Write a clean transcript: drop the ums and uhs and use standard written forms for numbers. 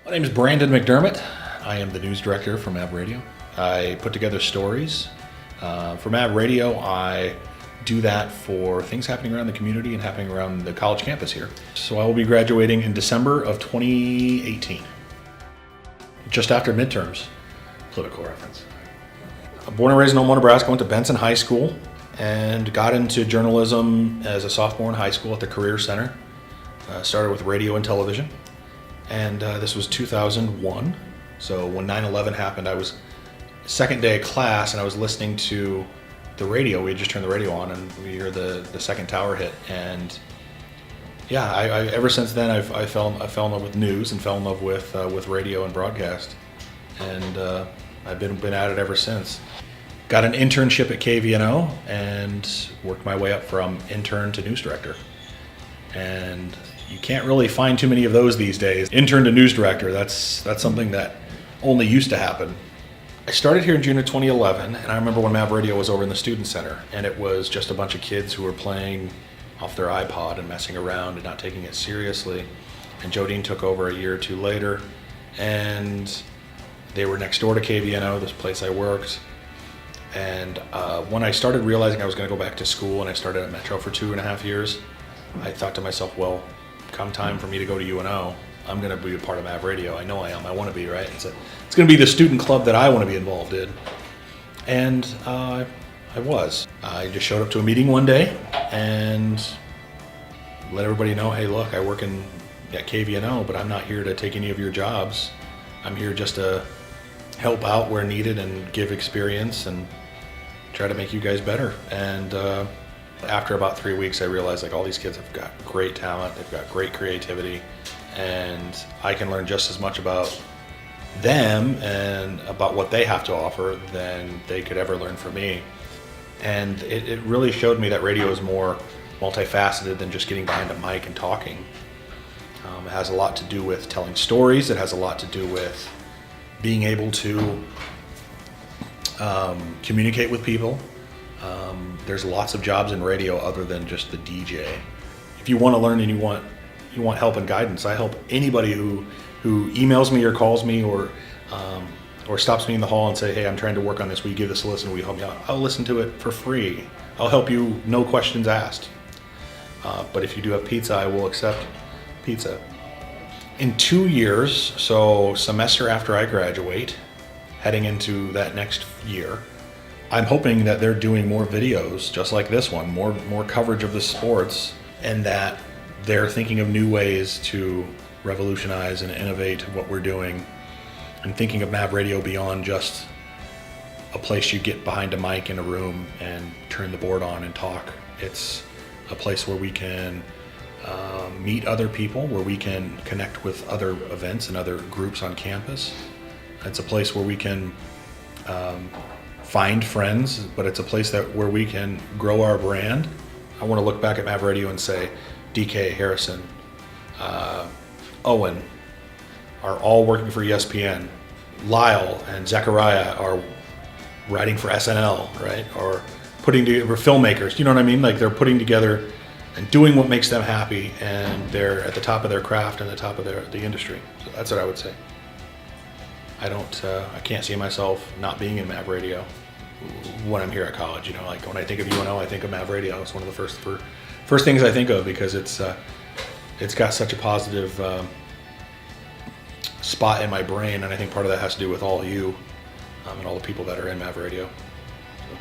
My name is Brandon McDermott. I am the news director for Mavradio. I put together stories. For Mavradio, I do that for things happening around the community and happening around the college campus here. So I will be graduating in December of 2018, just after midterms. Political reference. Born and raised in Omaha, Nebraska, went to Benson High School and got into journalism as a sophomore in high school at the Career Center. Started with radio and television. And this was 2001. So when 9/11 happened, I was second day of class and I was listening to the radio. We had just turned the radio on and we heard the second tower hit. And yeah, I ever since then I fell in love with news and fell in love with radio and broadcast. And I've been at it ever since. Got an internship at KVNO and worked my way up from intern to news director. And you can't really find too many of those these days. Intern to news director, that's something that only used to happen. I started here in June of 2011, and I remember when Mavradio was over in the student center, and it was just a bunch of kids who were playing off their iPod and messing around and not taking it seriously. And Jodine took over a year or two later, and they were next door to KVNO, this place I worked. And when I started realizing I was going to go back to school, and I started at Metro for 2.5 years, I thought to myself, well, come time for me to go to UNO, I'm going to be a part of Mavradio. I know I am. I want to be, right? It's going to be the student club that I want to be involved in. And I was. I just showed up to a meeting one day and let everybody know, hey, look, I work at KVNO, but I'm not here to take any of your jobs. I'm here just to help out where needed and give experience and try to make you guys better. And after about 3 weeks, I realized like all these kids have got great talent, they've got great creativity, and I can learn just as much about them and about what they have to offer than they could ever learn from me. And it really showed me that radio is more multifaceted than just getting behind a mic and talking. It has a lot to do with telling stories, it has a lot to do with being able to communicate with people. There's lots of jobs in radio other than just the DJ. If you want to learn and you want help and guidance, I help anybody who emails me or calls me or stops me in the hall and say, hey, I'm trying to work on this. Will you give this a listen? Will you help me out? I'll listen to it for free. I'll help you, no questions asked. But if you do have pizza, I will accept pizza. In 2 years, so semester after I graduate, heading into that next year, I'm hoping that they're doing more videos just like this one, more coverage of the sports, and that they're thinking of new ways to revolutionize and innovate what we're doing, and thinking of Mavradio beyond just a place you get behind a mic in a room and turn the board on and talk. It's a place where we can meet other people, where we can connect with other events and other groups on campus. It's a place where we can find friends, but it's a place where we can grow our brand. I want to look back at Mavradio and say, DK, Harrison, Owen are all working for ESPN. Lyle and Zachariah are writing for SNL, right? Or putting together, filmmakers, you know what I mean? Like they're putting together and doing what makes them happy, and they're at the top of their craft and the top of the industry. So that's what I would say. I can't see myself not being in Mavradio when I'm here at college. You know, like when I think of UNO, I think of Mavradio. It's one of the first things I think of because it's got such a positive spot in my brain, and I think part of that has to do with all you and all the people that are in Mavradio. So.